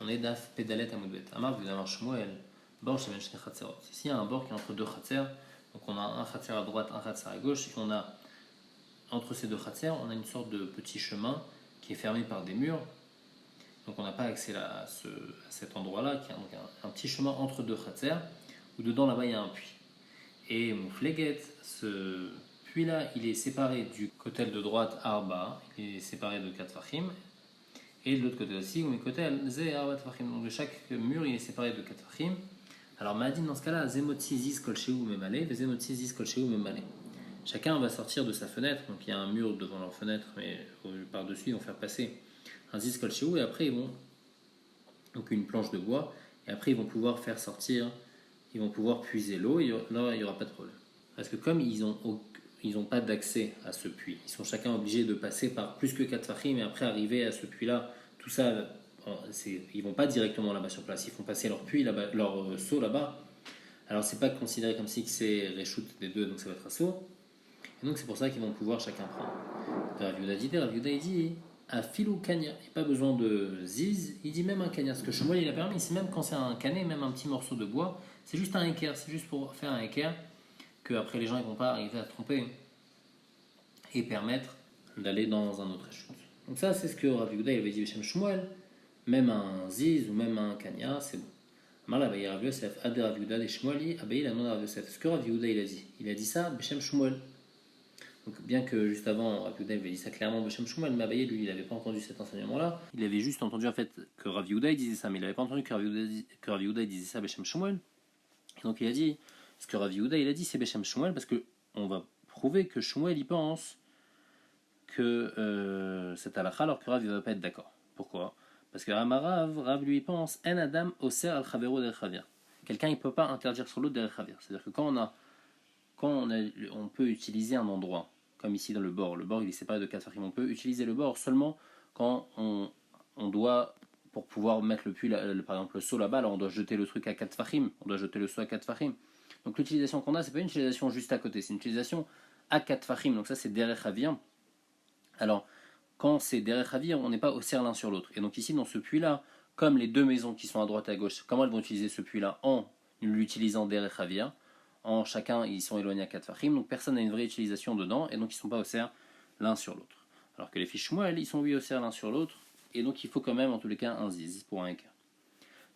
On est daf pédalet amoudbet. Amar v'damar Shmuel, bord shemen shne chatzerot. Ici, il y a un bord qui est entre deux chatzer. Donc on a un chatzer à droite, un chatzer à gauche. Et on a, entre ces deux chatzer, on a une sorte de petit chemin qui est fermé par des murs. Donc on n'a pas accès à cet endroit-là, qui est donc un petit chemin entre deux chatzer, où dedans là-bas il y a un puits. Et Moufleget, ce puits-là, il est séparé du côté de droite Arba, il est séparé de 4 fachim. Et de l'autre côté aussi, donc de chaque mur il est séparé de 4 fachim. Alors Mahadin dans ce cas-là, Zemotzizis kolcheu memale, Zemotzizis kolcheu memale. Chacun va sortir de sa fenêtre, donc il y a un mur devant leur fenêtre, mais par-dessus ils vont faire passer un ziz kolcheu et après ils vont, donc une planche de bois, et après ils vont pouvoir faire sortir, ils vont pouvoir puiser l'eau, et là il n'y aura pas de problème. Parce que comme ils n'ont pas d'accès à ce puits, ils sont chacun obligés de passer par plus que 4 fachim et après arriver à ce puits-là, tout ça, ils vont pas directement là-bas sur place, ils font passer leur puits là-bas, leur seau là-bas. Alors c'est pas considéré comme si c'est reshoot des deux, donc ça va être un seau. Et donc c'est pour ça qu'ils vont pouvoir chacun prendre. Rav Yehuda il dit à filou kanya, il n'y a pas besoin de ziz, il dit même un kanya. Ce que Shmuel il a permis, c'est même quand c'est un canet, même un petit morceau de bois, c'est juste un équerre, c'est juste pour faire un équerre que après les gens ils vont pas arriver à tromper et permettre d'aller dans un autre échoute. Donc ça c'est ce que Rav Yehuda il avait dit chez Shmuel, même un ziz ou même un kanya, c'est bon. Mal Abaye Rav Yosef, Ade Rav Yehuda, des Shmueli, Abaye la non Rav Yosef. Ce que Rav Yehuda il a dit ça, Beshem Shmuel. Donc, bien que juste avant, Rav Yehuda avait dit ça clairement Beshem Shmuel, mais Abaye, lui, il n'avait pas entendu cet enseignement-là. Il avait juste entendu en fait que Rav Yehuda disait ça, mais il n'avait pas entendu que Rav Yehuda disait ça Beshem Shmuel. Et donc il a dit, ce que Rav Yehuda il a dit, c'est Beshem Shmuel, parce qu'on va prouver que Shmuel il pense que c'est halakha, alors que Rav ne va pas être d'accord. Pourquoi? Parce que Rav lui pense En Adam Oser al Chavero der Chavir. Quelqu'un il ne peut pas interdire sur l'autre der Chavir. C'est-à-dire que on peut utiliser un endroit, comme ici dans le bord il est séparé de 4 fachim, on peut utiliser le bord seulement quand on doit, pour pouvoir mettre le puits, par exemple le seau là-bas, alors on doit jeter le truc à 4 fachim, on doit jeter le seau à 4 fachim. Donc l'utilisation qu'on a, c'est pas une utilisation juste à côté, c'est une utilisation à 4 fachim, donc ça c'est derech Chavir. Alors, quand c'est derech Chavir, on n'est pas au serre l'un sur l'autre. Et donc ici, dans ce puits-là, comme les deux maisons qui sont à droite et à gauche, comment elles vont utiliser ce puits-là en l'utilisant derech Chavir, en chacun, ils sont éloignés à 4 fachim, donc personne n'a une vraie utilisation dedans, et donc ils ne sont pas au serre l'un sur l'autre. Alors que les fiches Shmuel, ils sont oui au serre l'un sur l'autre, et donc il faut quand même, en tous les cas, un ziz pour un équerre.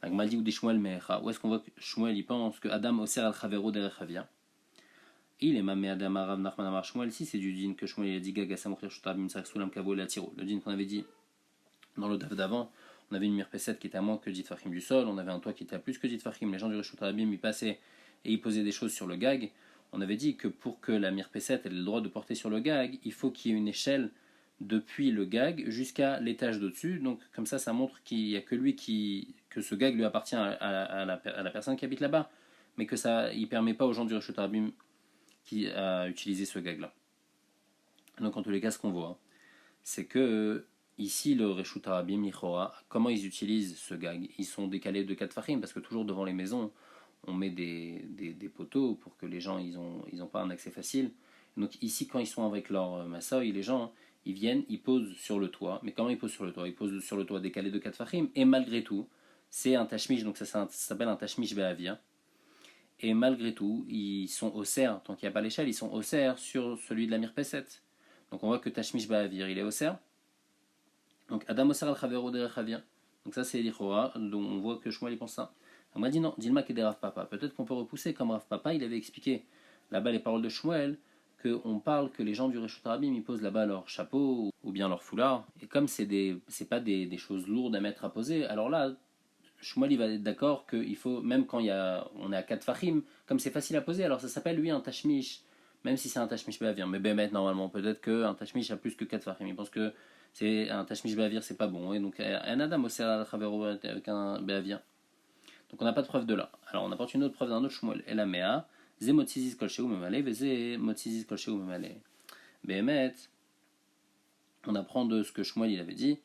Donc Maldi ou des Shmuel Mecha, où est-ce qu'on voit que Shmuel, il pense que Adam au serre al Chavero derech Chavir? Il est mamé Adam Arav Nachman Amar Shmuel, si c'est du din que Shmuel a dit Gaga Samokher Shotabim Saksulam Kavo la Tiro. Le din qu'on avait dit dans le daf d'avant, on avait une mirpesset qui était à moins que 10 fachim du sol, on avait un toit qui était à plus que 10 fachim, les gens du Shotabim y passaient et ils posaient des choses sur le gag. On avait dit que pour que la mirpesset ait le droit de porter sur le gag, il faut qu'il y ait une échelle depuis le gag jusqu'à l'étage d'au-dessus. Donc comme ça montre qu'il n'y a que que ce gag lui appartient à la personne qui habite là-bas, mais que ça ne permet pas aux gens du Shotabim qui a utilisé ce gag-là. Donc en tous les cas, ce qu'on voit, c'est que ici, le Reshut Harabim Lichora, comment ils utilisent ce gag? Ils sont décalés de 4 fachim, parce que toujours devant les maisons, on met des poteaux pour que les gens, ils ont pas un accès facile. Donc ici, quand ils sont avec leur massaï, les gens, ils viennent, ils posent sur le toit. Mais comment ils posent sur le toit? Ils posent sur le toit décalé de 4 fachim, et malgré tout, c'est un tashmish, donc ça s'appelle un tashmish be'avia. Et malgré tout, ils sont au cerf, tant qu'il n'y a pas l'échelle, ils sont au cerf sur celui de la mirpesset. Donc on voit que Tashmish Ba'avir, il est au cerf. Donc Adam Oser al Chavero derech Chavir. Donc ça c'est l'Ichora, donc on voit que Shmuel il pense ça. On m'a dit non, Dilma qui est Rav Papa. Peut-être qu'on peut repousser comme Rav Papa, il avait expliqué là-bas les paroles de Shmuel, qu'on parle que les gens du Reshut Harabim ils posent là-bas leur chapeau ou bien leur foulard. Et comme c'est pas des choses lourdes à mettre à poser, alors là, Shmuel il va être d'accord qu'il faut, même quand on est à 4 fachim, comme c'est facile à poser, alors ça s'appelle lui un tashmish, même si c'est un tashmish be'avir. Mais Bémet, normalement, peut-être qu'un tashmish a plus que 4 fachim. Il pense que c'est un tashmish be'avir, c'est pas bon. Et donc, un adam aussi à travers avec un be'avir. Donc, on n'a pas de preuve de là. Alors, on apporte une autre preuve d'un autre Shmuel. Et la mea, ze motzizis kol sheu memale, veze motzizis kol sheu memale. Bémet, on apprend de ce que Shmuel il avait dit,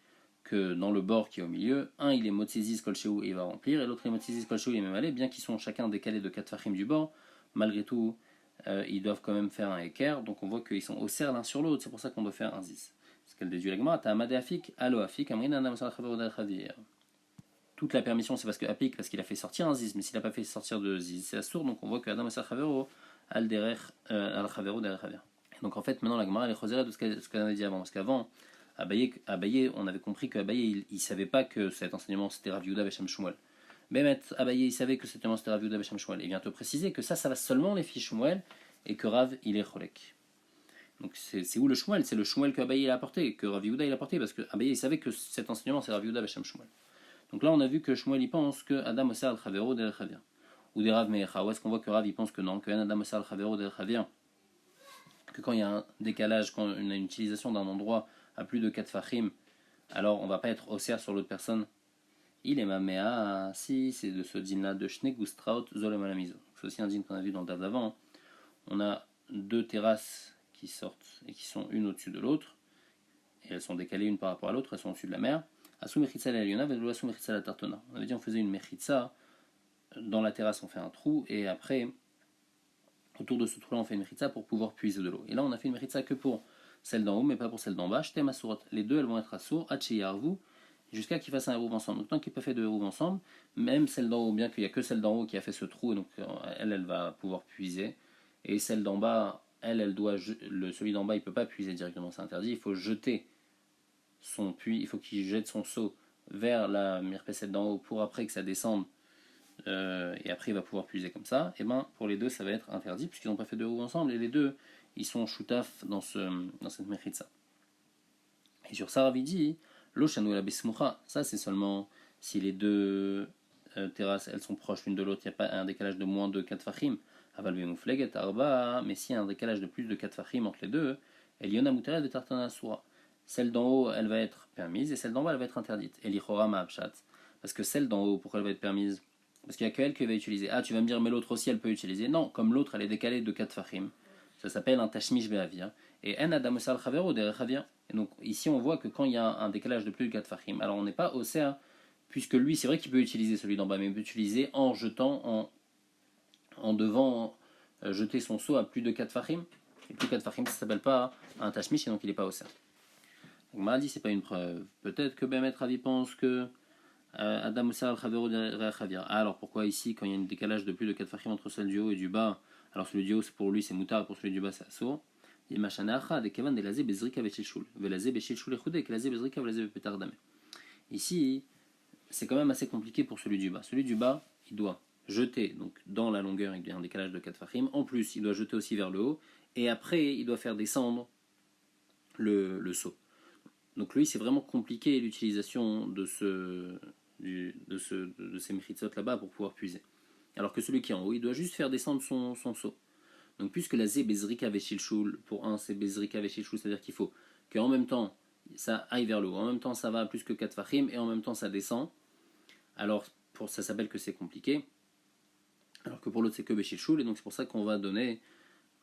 que dans le bord qui est au milieu, un il est motzizis kolcheu et il va remplir, et l'autre est motzizis kolcheu et il est même allé, bien qu'ils sont chacun décalés de 4 fachim du bord, malgré tout, ils doivent quand même faire un équerre, donc on voit qu'ils sont au cerf l'un sur l'autre, c'est pour ça qu'on doit faire un ziz. C'est ce qu'elle déduit la Gemara, t'as amadé afik, allo afik, amrin anam salachavero dal chadir. toute la permission, c'est parce qu'il a fait sortir un ziz, mais s'il n'a pas fait sortir de ziz, c'est assourd, donc on voit que Adam Asar Chavero al derer al Chavero derer Chaver. Donc en fait, maintenant la Gemara elle est choseret de ce qu'elle avait dit avant, parce qu'avant, Abaye, on avait compris qu'Abaye, il ne savait pas que cet enseignement c'était Rav Yehuda Beshem Shmuel. Bémet, Abaye, il savait que cet enseignement c'était Rav Yehuda Beshem Shmuel. Il vient te préciser que ça va seulement les filles Shmuel, et que Rav, il est Cholek. Donc c'est où le Shmuel? C'est le Shmuel que Abaye il a apporté, que Rav Yehuda il a apporté, parce que Abaye il savait que cet enseignement c'est Rav Yehuda Beshem Shmuel. Donc là on a vu que Shmuel il pense que Adam Oser al Chavero del Chavir. Ou des Rav Meecha. Où est-ce qu'on voit que Rav il pense que non, que Adam Oser al Chavero del Chavir, que quand il y a un décalage, quand on a une utilisation d'un endroit à plus de 4 fachim, alors on va pas être Oser sur l'autre personne. Il est Mamea, si c'est de ce din là de Shnek ou Straut Zolem Alamizo. C'est aussi un din qu'on a vu dans le DAF d'avant. On a deux terrasses qui sortent et qui sont une au-dessus de l'autre, et elles sont décalées une par rapport à l'autre, elles sont au-dessus de la mer. Asou mechitza la liona, velo asou mechitza la tartona. On avait dit on faisait une mechitza, dans la terrasse on fait un trou, et après, autour de ce trou-là on fait une mechitza pour pouvoir puiser de l'eau. Et là on a fait une mechitza que pour celle d'en haut, mais pas pour celle d'en bas. J'étais ma sourate. Les deux elles vont être assour, hacheyarvu, jusqu'à qu'ils fassent un hérouve ensemble. Donc tant qu'ils peuvent faire deux hérouves ensemble, même celle d'en haut, bien qu'il n'y a que celle d'en haut qui a fait ce trou, et donc elle va pouvoir puiser. Et celle d'en bas, elle doit, celui d'en bas, il ne peut pas puiser directement, c'est interdit. Il faut jeter son puits, il faut qu'il jette son seau vers la mirpessette d'en haut pour après que ça descende, et après il va pouvoir puiser comme ça. Et ben pour les deux, ça va être interdit puisqu'ils n'ont pas fait deux roues ensemble, et les deux, ils sont choutaf dans cette mechitza. Et sur ça, Ravi dit, l'eau chanou la besmoucha, ça c'est seulement si les deux terrasses, elles sont proches l'une de l'autre, il n'y a pas un décalage de moins de 4 fachim. Mais s'il y a un décalage de plus de 4 fachim entre les deux, Eliona Muteret de Tartana Soura. Celle d'en haut, elle va être permise, et celle d'en bas, elle va être interdite. Elichora Ma'abshat. Parce que celle d'en haut, pourquoi elle va être permise? Parce qu'il n'y a qu'elle qui va utiliser. Ah, tu vas me dire, mais l'autre aussi, elle peut utiliser. Non, comme l'autre, elle est décalée de 4 fachim. Ça s'appelle un tashmish be'avir. Et en adam sal chavero derech havir. Et donc, ici, on voit que quand il y a un décalage de plus de 4 fachim, alors on n'est pas au cerf, puisque lui, c'est vrai qu'il peut utiliser celui d'en bas, mais il peut utiliser en jetant, en devant jeter son seau à plus de 4 fachim. Et plus de 4 fachim, ça ne s'appelle pas un tashmish, et donc il n'est pas au cerf. Donc M'a dit c'est pas une preuve. Peut-être que Bemet Ravi pense que Adam Moussa al-Chavero Chavir. Alors pourquoi ici, quand il y a un décalage de plus de 4 fachim entre celle du haut et du bas, alors celui du haut pour lui c'est moutar, pour celui du bas c'est assour. Il machanacha de Kevan de lazé bezrika vechilshul. Velazé bechilshul echudé, que lazé bezrika velazé petardame. Ici, c'est quand même assez compliqué pour celui du bas. Celui du bas, il doit jeter donc dans la longueur, il y a un décalage de 4 fachim. En plus, il doit jeter aussi vers le haut. Et après, il doit faire descendre le seau. Donc lui, c'est vraiment compliqué l'utilisation de ces mechitzot là-bas pour pouvoir puiser. Alors que celui qui est en haut, il doit juste faire descendre son seau. Donc puisque la zé bezrika veshilshul, pour un c'est bezrika veshilshul, c'est-à-dire qu'il faut qu'en même temps ça aille vers le haut, en même temps ça va à plus que 4 fachim, et en même temps ça descend. Alors ça s'appelle que c'est compliqué. Alors que pour l'autre c'est que veshilshul, et donc c'est pour ça qu'on va donner,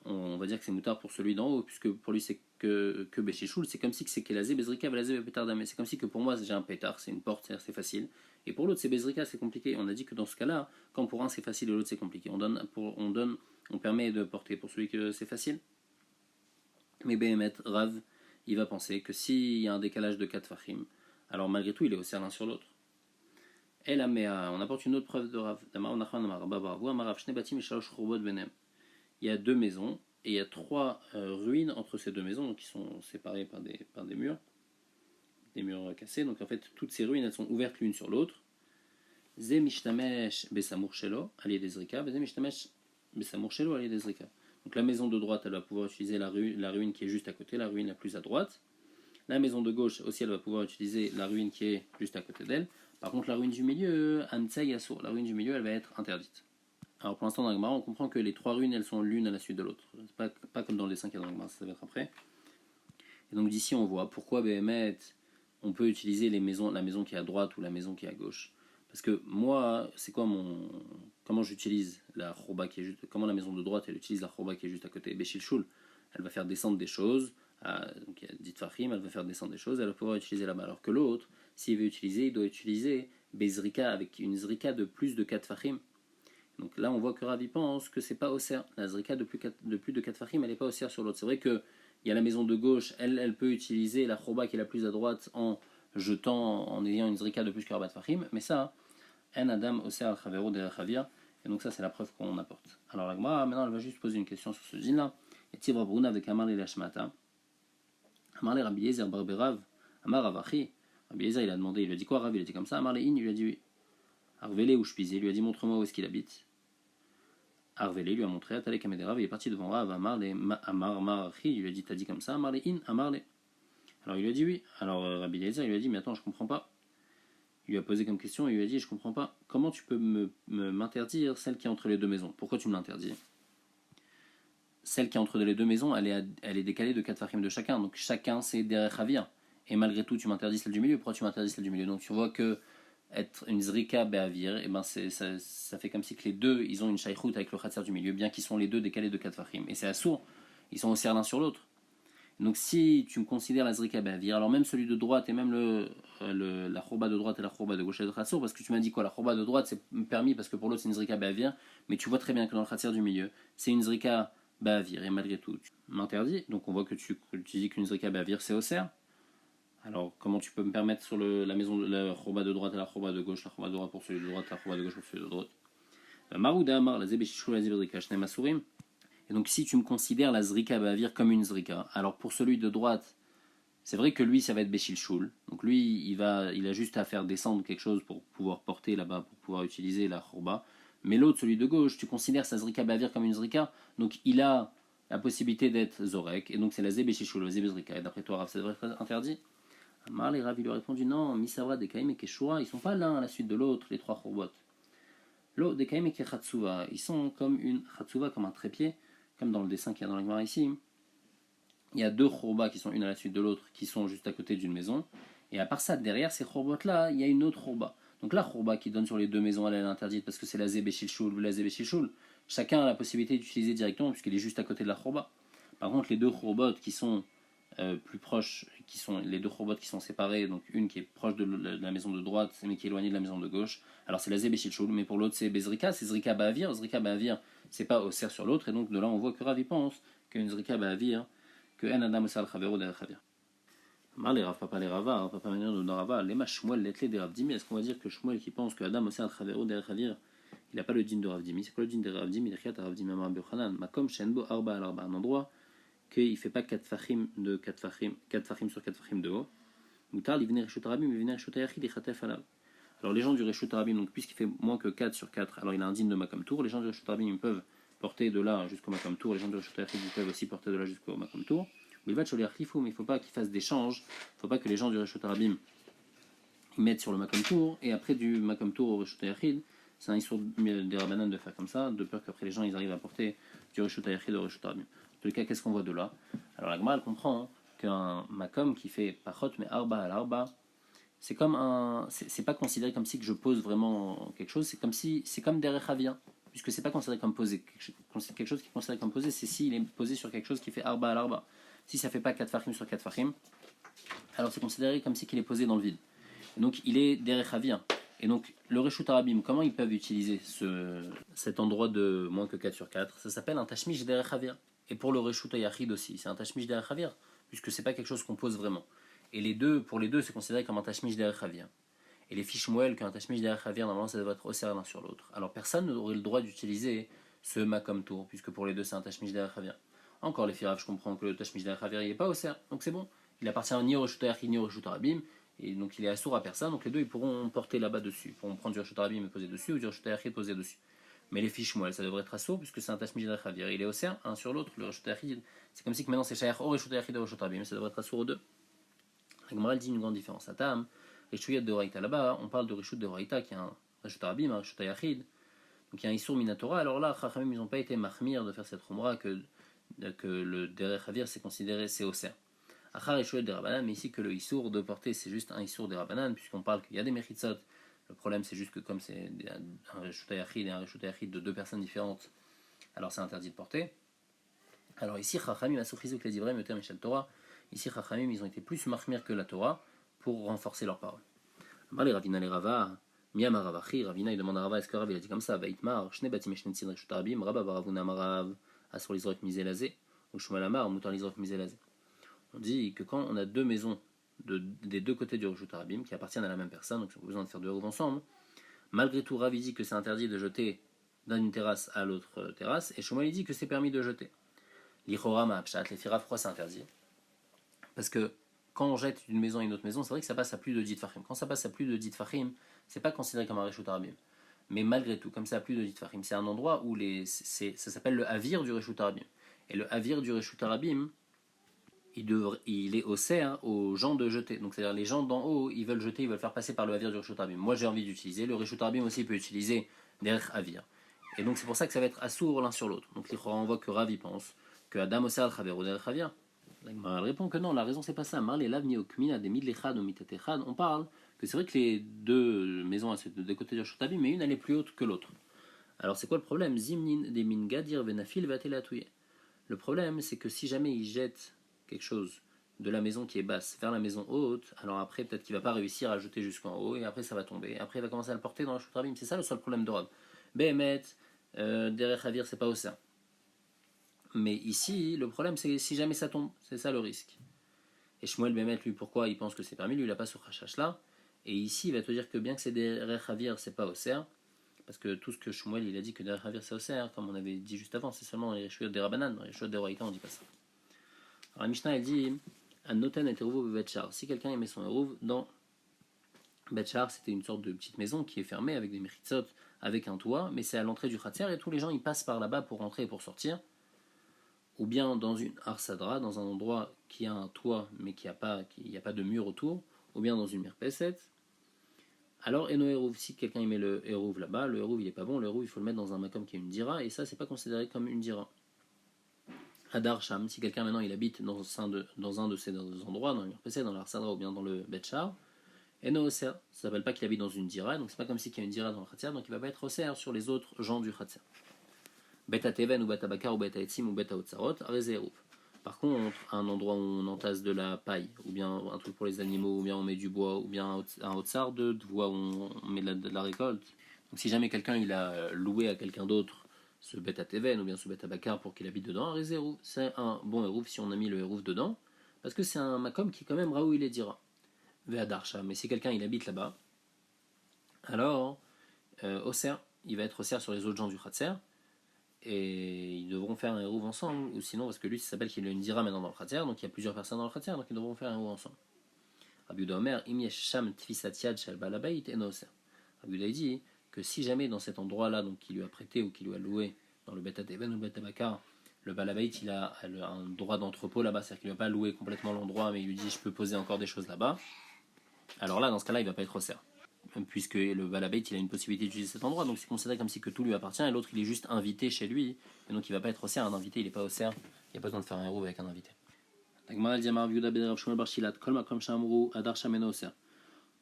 on va dire que c'est moutard pour celui d'en haut, puisque pour lui c'est que Béchichoul, c'est comme si c'est Kelazé, Bezrika, Velazé, Petardame. C'est comme si que pour moi j'ai un pétard, c'est une porte, c'est facile. Et pour l'autre c'est Bezrika, c'est compliqué. On a dit que dans ce cas-là, quand pour un c'est facile et l'autre c'est compliqué, on permet de porter pour celui que c'est facile. Mais Behemet, Rav, il va penser que s'il y a un décalage de 4 fachim, alors malgré tout il est au l'un sur l'autre. Et là, mais on apporte une autre preuve de Rav. Il y a 2 maisons, et il y a 3 ruines entre ces 2 maisons, donc qui sont séparées par des murs cassés. Donc en fait, toutes ces ruines, elles sont ouvertes l'une sur l'autre. Ze mishtamesh besamur shelo aliyeh dezrika, ze mishtamesh besamur shelo aliyeh dezrika. Donc la maison de droite, elle va pouvoir utiliser la ruine qui est juste à côté, la ruine la plus à droite. La maison de gauche aussi, elle va pouvoir utiliser la ruine qui est juste à côté d'elle. Par contre, la ruine du milieu, Amtsai Asur, la ruine du milieu, elle va être interdite. Alors pour l'instant dans Gemara, on comprend que les 3 ruines, elles sont l'une à la suite de l'autre. C'est pas comme dans les 5 dans Gemara, ça va être après. Et donc d'ici on voit pourquoi Behemet, on peut utiliser la maison qui est à droite ou la maison qui est à gauche. Parce que moi, c'est quoi comment j'utilise la chorba qui est juste, comment la maison de droite elle utilise la chorba qui est juste à côté. Beshilshul, elle va faire descendre des choses. Donc il y a dit Fahim, elle va faire descendre des choses, elle va pouvoir utiliser là-bas. Alors que l'autre, s'il veut utiliser, il doit utiliser Bezrika avec une Zrika de plus de 4 Fahim. Donc là, on voit que Ravi pense que c'est pas au cerf. La Zrika de plus de 4 fachim, elle n'est pas au cerf sur l'autre. C'est vrai qu'il y a la maison de gauche, elle peut utiliser la choba qui est la plus à droite en jetant, en ayant une Zrika de plus que 4 fachim, mais ça, En Adam Oser al Chavero derech Havir. Et donc ça c'est la preuve qu'on apporte. Alors la Gemara maintenant elle va juste poser une question sur ce din là. Et Tivra Bruna avec Amar le Lashmata. Amar le Rabbi Yezer Barberav. Amar Avachi. Rabbi Yezer il a demandé, il lui a dit quoi Rav? Il a dit comme ça. Amar le In, il lui a dit oui. Arvele ou Shpizi, il lui a dit montre-moi où est-ce qu'il habite. Arvele lui a montré, Atalek Amederav, il est parti devant Rav. Amar Marachi, il lui a dit t'as dit comme ça. Amar le In, Amar le. Alors il lui a dit oui. Alors Rabbi Yezer il lui a dit mais attends je comprends pas. Il lui a posé comme question et il lui a dit je comprends pas. Comment tu peux m'interdire celle qui est entre les deux maisons? Pourquoi tu me l'interdis? Celle qui est entre les deux maisons, elle est décalée de 4 fachim de chacun. Donc chacun c'est derech Havir. Et malgré tout, tu m'interdis celle du milieu. Pourquoi tu m'interdis celle du milieu? Donc tu vois que être une zrika be'avir, et ben ça fait comme si que les deux, ils ont une shaykhout avec le khatser du milieu, bien qu'ils sont les deux décalés de 4 fachim. Et c'est assourd. Ils sont aussi l'un sur l'autre. Donc si tu me considères la zrika be'avir, alors même celui de droite et même la khourba de droite et la khourba de gauche est de khatser, parce que tu m'as dit quoi? La khourba de droite c'est permis parce que pour l'autre c'est une zrika be'avir, mais tu vois très bien que dans le khatser du milieu, c'est une zrika be'avir, et malgré tout, tu m'interdis. Donc on voit que tu dis qu'une zrika be'avir c'est osser. Alors, comment tu peux me permettre sur la maison de la khourba de droite et la khourba de gauche, la khourba de droite pour celui de droite, la khourba de gauche pour celui de droite? Marouda Amar, la zebeshishou, la zebedrika, shnem asurim. Et donc, si tu me considères la zrika bavir comme une zrika, alors pour celui de droite, c'est vrai que lui, ça va être beshilshul. Donc, lui, il a juste à faire descendre quelque chose pour pouvoir porter là-bas, pour pouvoir utiliser la khourba. Mais l'autre, celui de gauche, tu considères sa zrika bavir comme une zrika, donc il a la possibilité d'être zorek, et donc c'est la zebeshishul, la zebedrika. Et d'après toi, Rav, ça devrait être interdit? Amar les Rav, il lui a répondu non, Misavra, Dekaim et Keshua, ils sont pas l'un à la suite de l'autre, les trois chourbot. L'autre, Dekaim et Kechatsuva, ils sont comme une Chatsuva, comme un trépied, comme dans le dessin qu'il y a dans la Gemara ici. Il y a deux chourbas qui sont une à la suite de l'autre, qui sont juste à côté d'une maison. Et à part ça, derrière ces chourbot-là, il y a une autre chourba. Donc la chourba qui donne sur les deux maisons, elle est interdite parce que c'est la Zébéchilchoul ou la Zébéchilchoul. Chacun a la possibilité d'utiliser directement puisqu'il est juste à côté de la chourba. Par contre, les deux chourbot qui sont plus proches, qui sont les deux robots qui sont séparés, donc une qui est proche de la maison de droite, mais qui est éloignée de la maison de gauche. Alors c'est la Zébéchilchoul, mais pour l'autre c'est Bezrika, c'est Zrika Ba'avir. Zrika Ba'avir, c'est pas au serre sur l'autre, et donc de là on voit que Ravi pense qu'une Zrika Ba'avir, que En Adam Osal Chavero derech Havir. Mar les Rav, papa les Rava, papa manière de Rava, les mach Shmuel, les des Rav Dimi, est-ce qu'on va dire que Shmuel qui pense que Adam Osal Chavero derech Havir, il n'a pas le din de Rav Dimi? C'est quoi le din de Rav Dimi? Il est Rav Dimi Amar Biochanan, Makom Shenbo Arba al Arba, un endroit qu'il ne fait pas 4 fachim sur 4 fachim de haut. Alors les gens du Reshut Arabim, donc puisqu'il fait moins que 4 sur 4, alors il a un din de Makam Tour. Les gens du Reshut Arabim ils peuvent porter de là jusqu'au Makam Tour. Les gens du Reshut Arabim ils peuvent aussi porter de là jusqu'au Makam Tour. Mais il va mais il ne faut pas qu'ils fassent d'échanges. Il ne faut pas que les gens du Reshut Arabim ils mettent sur le Makam Tour et après du Makam Tour au Reshut Yachid. C'est un issur des Rabbanan de faire comme ça, de peur qu'après les gens ils arrivent à porter du Reshut Yachid au Reshut Arabim. En tout cas, qu'est-ce qu'on voit de là? Alors la Gemara elle comprend qu'un makom qui fait pachot mais arba al arba, c'est comme c'est pas considéré comme si que je pose vraiment quelque chose, c'est comme derech havia, puisque c'est pas considéré comme poser quelque chose qui est considéré comme posé, c'est s'il est posé sur quelque chose qui fait arba al arba. Si ça fait pas 4 fachim sur 4 fachim, alors c'est considéré comme si qu'il est posé dans le vide. Et donc il est derech havia. Et donc, le Reshut Arabim, comment ils peuvent utiliser cet endroit de moins que 4 sur 4? Ça s'appelle un Tashmish derech havia. Et pour le Reshut Yachid aussi, c'est un Tashmish derech havia, puisque c'est pas quelque chose qu'on pose vraiment. Et pour les deux, c'est considéré comme un Tashmish derech havia. Et les fiches Shmuel, qu'un Tashmish derech havia, normalement, ça devrait être aussi l'un sur l'autre. Alors, personne n'aurait le droit d'utiliser ce Makom Tour, puisque pour les deux, c'est un Tashmish derech havia. Encore les Firav, je comprends que le Tashmish derech havia, il n'est pas au serre, donc c'est bon. Il appartient ni au Reshut Yachid ni au Reshut Arabim. Et donc il est assourd à personne, donc les deux ils pourront porter là-bas dessus. Ils pourront prendre du Reshut Arabim et poser dessus, ou du Reshut Yachid poser dessus. Mais les fiches Shmuel, ça devrait être assourd, puisque c'est un Tashmish derech havia. Il est au serre, un sur l'autre, le Reshut Yachid. C'est comme si que maintenant c'est Shayach au Reshut Yachid et au Reshut Arabim, ça devrait être assourd aux deux. La Gemara dit une grande différence. Atam, Reshut de Raïta là-bas, on parle de Reshut de Raïta qui est un Reshut Arabim, un Reshut Yachid. Donc il y a un Issour Minatora. Alors là, Chachamim, ils n'ont pas été mahmir de faire cette Khumra que le derech havia c'est considéré, c'est au serre. Achar et des Rabbanan, mais ici que le Issour de porter c'est juste un Issour des Rabbanan, puisqu'on parle qu'il y a des Mechitzot. Le problème c'est juste que comme c'est un Reshut Yachid et un Reshut Yachid de deux personnes différentes, alors c'est interdit de porter. Alors ici, Chachamim, Asouchizuk les Divrei, Meter Michel Torah, ici Chachamim, ils ont été plus mahmir que la Torah pour renforcer leurs paroles. Amar les Ravina les Rava, Miyama Ravachi, Ravina il demande à Rava, est-ce que Rav il a dit comme ça, Baitmar, Shne Batim Eshne Tzin Reshut Arabim, Rabba Baravuna Marav, Asur Lizrok Mizelazé, ou Shmuel Amar, Moutar Lizrok Mizelazé. On dit que quand on a deux maisons des deux côtés du Reshut Arabim qui appartiennent à la même personne, donc ils ont besoin de faire deux roues ensemble, Malgré tout, Rav dit que c'est interdit de jeter d'une terrasse à l'autre terrasse, et Shmuel dit que c'est permis de jeter. L'Ichora Ma'apshat, les Firaf, pourquoi c'est interdit? Parce que quand on jette d'une maison à une autre maison, c'est vrai que ça passe à plus de 10 Fahim. Quand ça passe à plus de 10 Fahim, c'est pas considéré comme un Reshut Arabim. Mais malgré tout, comme ça a plus de 10 Fahim, c'est un endroit où ça s'appelle le Havir du Reshut Arabim. Et le Havir du Reshut Arabim, il est offert aux gens de jeter. Donc c'est-à-dire les gens d'en haut, ils veulent jeter, ils veulent faire passer par le Havir du Reshut Arabim. Moi j'ai envie d'utiliser, le Reshut Arabim aussi peut utiliser derrière Havir. Et donc c'est pour ça que ça va être assourd l'un sur l'autre. Donc l'Ichora, on voit que Rav pense que Adam Oser al Chaver ou derrière Havir. Elle répond que non, la raison c'est pas ça. On parle que c'est vrai que les deux maisons à deux côtés du Reshut Arabim, mais une elle est plus haute que l'autre. Alors c'est quoi le problème? Zimnin des min gadir venafil vatelatouye. Le problème c'est que si jamais il jette quelque chose de la maison qui est basse vers la maison haute, alors après peut-être qu'il va pas réussir à jeter jusqu'en haut et après ça va tomber. Après il va commencer à le porter dans le Reshut Arabim. C'est ça le seul problème de Rav. Behemet, derrière Havir c'est pas au sein. Mais ici le problème c'est si jamais ça tombe, c'est ça le risque. Et Shmuel Behemet lui pourquoi il pense que c'est permis, lui il a pas ce rachash là. Et ici il va te dire que bien que c'est derrière Havir c'est pas au sein. Parce que tout ce que Shmuel il a dit que derrière Havir c'est au sein, comme on avait dit juste avant, c'est seulement les Reshut des Rabbanan, dans les Reshut des Roïta on dit pas ça. Alors la Mishnah elle dit An-noten et Eruv Betchar. Si quelqu'un met son Eruv dans Betchar, c'était une sorte de petite maison qui est fermée avec des mechitzot, avec un toit, mais c'est à l'entrée du Khatser et tous les gens ils passent par là-bas pour rentrer et pour sortir. Ou bien dans une Arsadra, dans un endroit qui a un toit mais qui n'y a pas de mur autour, ou bien dans une mirpeset. Alors Eno Eruv, si quelqu'un met le Eruv là-bas, le Eruv il est pas bon, le Eruv il faut le mettre dans un makom qui est une dira, et ça c'est pas considéré comme une dira. Hadar Sham, si quelqu'un maintenant il habite dans un de ces endroits, dans le Mirpesed, dans l'Arsadra ou bien dans le Betchar, Eno Oser, ça s'appelle pas qu'il habite dans une dira, donc c'est pas comme si il y a une dira dans le Khatser, donc il va pas être Oser sur les autres gens du Khatser. Beta Teven ou Beta Bakar ou Beta Etzim ou Beta Otsarot, Areze Eruv. Par contre, un endroit où on entasse de la paille, ou bien un truc pour les animaux, ou bien on met du bois, ou bien un Otsar, de bois où on met de la récolte. Donc si jamais quelqu'un il a loué à quelqu'un d'autre ce bêta Teven ou bien ce bêta Bakar pour qu'il habite dedans, un Eruv, c'est un bon Eruv si on a mis le Eruv dedans, parce que c'est un makom qui quand même Raoul il est dira. Ve'adarsha, mais si quelqu'un il habite là-bas, alors Oser, il va être Oser sur les autres gens du Khatser, et ils devront faire un Eruv ensemble, ou sinon parce que lui ça s'appelle qu'il a une dira maintenant dans le Khatser, donc il y a plusieurs personnes dans le Khatser, donc ils devront faire un Eruv ensemble. Rabbi Yehuda Omer, im yesh sham tfisat yad shel baal habayit eno Oser. Rabbi Yehuda dit que si jamais dans cet endroit-là, donc qui lui a prêté ou qui lui a loué dans le Beta Teven ou le Beta Bakar, le Balabait il a un droit d'entrepôt là-bas, c'est-à-dire qu'il ne va pas louer complètement l'endroit, mais il lui dit je peux poser encore des choses là-bas. Alors là, dans ce cas-là, il ne va pas être Oser, puisque le Balabait il a une possibilité d'utiliser cet endroit, donc c'est considéré comme si que tout lui appartient et l'autre il est juste invité chez lui, et donc il ne va pas être Oser. Un invité il n'est pas Oser, il n'y a pas besoin de faire un héros avec un invité.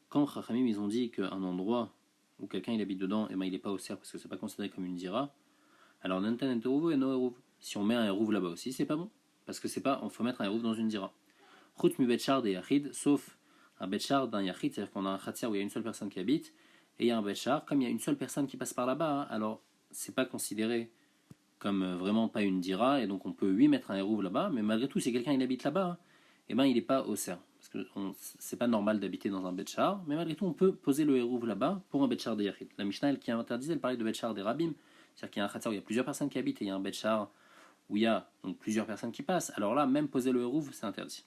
Quand Chachamim ils ont dit qu'un endroit où quelqu'un il habite dedans, et ben il n'est pas au cerf parce que c'est pas considéré comme une dira. Alors Nantan et Eruv et no Eruv. Si on met un Eruv là-bas aussi, c'est pas bon. Parce que c'est pas, on faut mettre un Eruv dans une dira. Chut mi betchar de Yachid, sauf un betchar d'un Yachid, c'est-à-dire qu'on a un Khatser où il y a une seule personne qui habite, et il y a un betchar, comme il y a une seule personne qui passe par là-bas, alors c'est pas considéré comme vraiment pas une dira, et donc on peut lui mettre un Eruv là-bas, mais malgré tout, si quelqu'un il habite là-bas, et ben il n'est pas au cerf. Parce que c'est pas normal d'habiter dans un betchar, mais malgré tout, on peut poser le Eruv là-bas pour un betchar des Yachid. La Mishnah, elle, qui interdisait, elle parlait de betchar des Rabim, c'est-à-dire qu'il y a un Khatser où il y a plusieurs personnes qui habitent, et il y a un betchar où il y a donc plusieurs personnes qui passent. Alors là, même poser le Eruv, c'est interdit.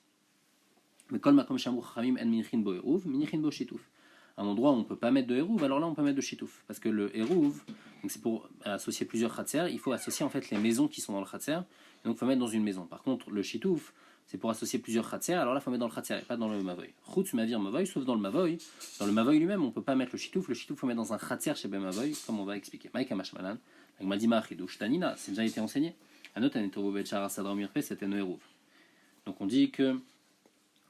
Mais kol makom shamru chachamim en minichin bo Eruv, minichin bo shituf. Un endroit où on ne peut pas mettre de Eruv, alors là, on peut mettre de shituf. Parce que le Eruv, donc c'est pour associer plusieurs Khatser, il faut associer en fait les maisons qui sont dans le Khatser, donc il faut mettre dans une maison. Par contre, le shituf, c'est pour associer plusieurs Khatser, alors là, il faut mettre dans le Khatser et pas dans le Mavoy. Chutz mavir Mavoy, sauf dans le Mavoy. Dans le Mavoy lui-même, on ne peut pas mettre le shituf il faut mettre dans un Khatser chez Ben Mavoy, comme on va expliquer. Maïka Mashmalan, avec Madima Achidouch Tanina, c'est déjà été enseigné. Anot Anetovo Betchar Asadra Mirpe, c'était un Eruv. Donc on dit que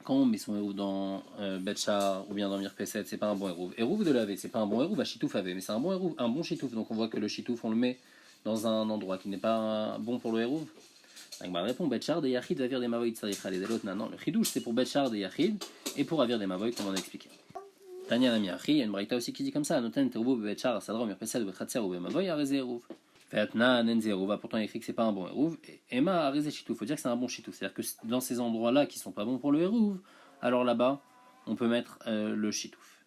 quand on met son Eruv dans Betchar ou bien dans Mirpeset, c'est pas un bon Eruv. Eruv de laver, c'est pas un bon Eruv, à Shitouf avait, mais c'est un bon Eruv, un bon Shitouf. Donc on voit que le Shitouf, on le met dans un endroit qui n'est pas bon pour le Eruv. Donc bah répond Betchar des Yachid va des Mavoy Tsaricha les Delot. Non, le Chidouche c'est pour Betchar des Yachid et pour Avir des Mavoy, comme on a expliqué. Tanya Nami Achi, il y a une braïta aussi qui dit comme ça Noten Terubo Betchar, Sadra, Mirpeset, Betchatser ou Mavoy, Areze Eruv. Fatna Nenze Eruv, pourtant il écrit que c'est pas un bon Eruv. Emma Areze Shitouf, faut dire que c'est un bon Shitouf. C'est-à-dire que dans ces endroits-là qui sont pas bons pour le Eruv, alors là-bas, on peut mettre le Shitouf.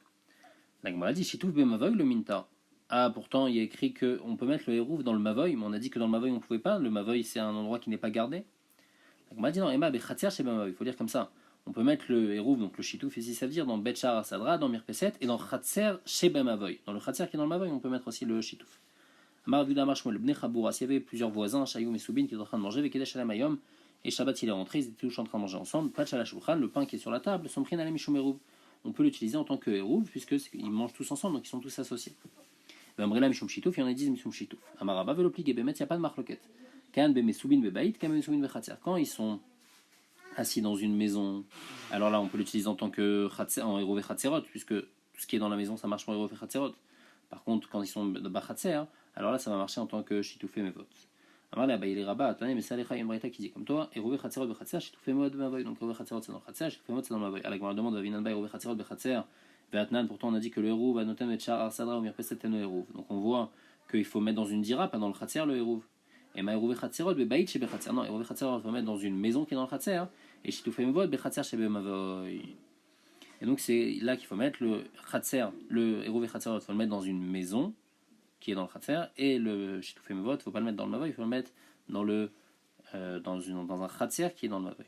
La Gemara dit Shitouf Bemavoy le Minta. ah, pourtant, il y a écrit qu'on peut mettre le hérouv dans le mavoy, mais on a dit que dans le mavoy, on ne pouvait pas. Le mavoy, c'est un endroit qui n'est pas gardé. On m'a dit non, Emma, Bechatzer chez Mavoy. Il faut dire comme ça. On peut mettre le hérouv, donc le chitouf, ici, ça veut dire dans Betchar Sadra, dans Mirpeset, et dans Chatzer chez Mavoy. Dans le Chatzer qui est dans le mavoy, on peut mettre aussi le chitouf. Amar Vuda Marshmuel, Bne Chaboura, s'il y avait plusieurs voisins, Shayoum et Soubin, qui étaient en train de manger, Vekedesh Shalem Ayom, et Shabbat il est rentré, ils étaient tous en train de manger ensemble. Patch à la Shulchan, le pain qui est sur la table, son prix Mishum hérouv. On peut l'utiliser en tant que hérouv, puisqu'ils mangent tous ensemble, donc ils sont tous associés. Amrela Mishum Shitouf, il y en a 10 Mishum Shitouf. Amaraba Velopli Gebemet, il n'y a pas de marloquette. Kan Beme Soubin Bebaït, Kan Beme Soubin Bechatzer. Quand ils sont assis dans une maison, alors là on peut l'utiliser en tant que en hérouv et chatzerot, puisque tout ce qui est dans la maison ça marche en hérouv et chatzerot. Par contre, quand ils sont de bachatzer, alors là ça va marcher en tant que shitoufé mevot. Alors là, il est rabat, attendez, mais ça les une braïta qui dit comme toi, hérouv et chatzerot bechatzer, shitoufé mevot mavoy, donc hérouv et chatzerot c'est dans le chatzer, shitoufé mevot c'est dans le mavoy. Alors la demande va vinan ba hérouv et chatzerot bechatzer, ve'atnan, pourtant on a dit que le hérouv va noter metchar arsadra ou mirpeset teno hérouv. Donc on voit qu'il faut mettre dans une dira, pas dans le chatzer le hérouv. Et ma hérouv et chatzerot bebaït chez bechatzer, non, hérouv et chatzerot va mettre dans une maison qui est dans le chatzer. Et shitoufé mevot bechatzer chez mavoy. Et donc c'est là qu'il faut mettre le chatzer, le hérouv et chatzerot, il faut le mettre dans une maison qui est dans le Khatser, et le Shitoufé Mevot, il ne faut pas le mettre dans le Mavoy, il faut le mettre dans un Khatser qui est dans le Mavoy.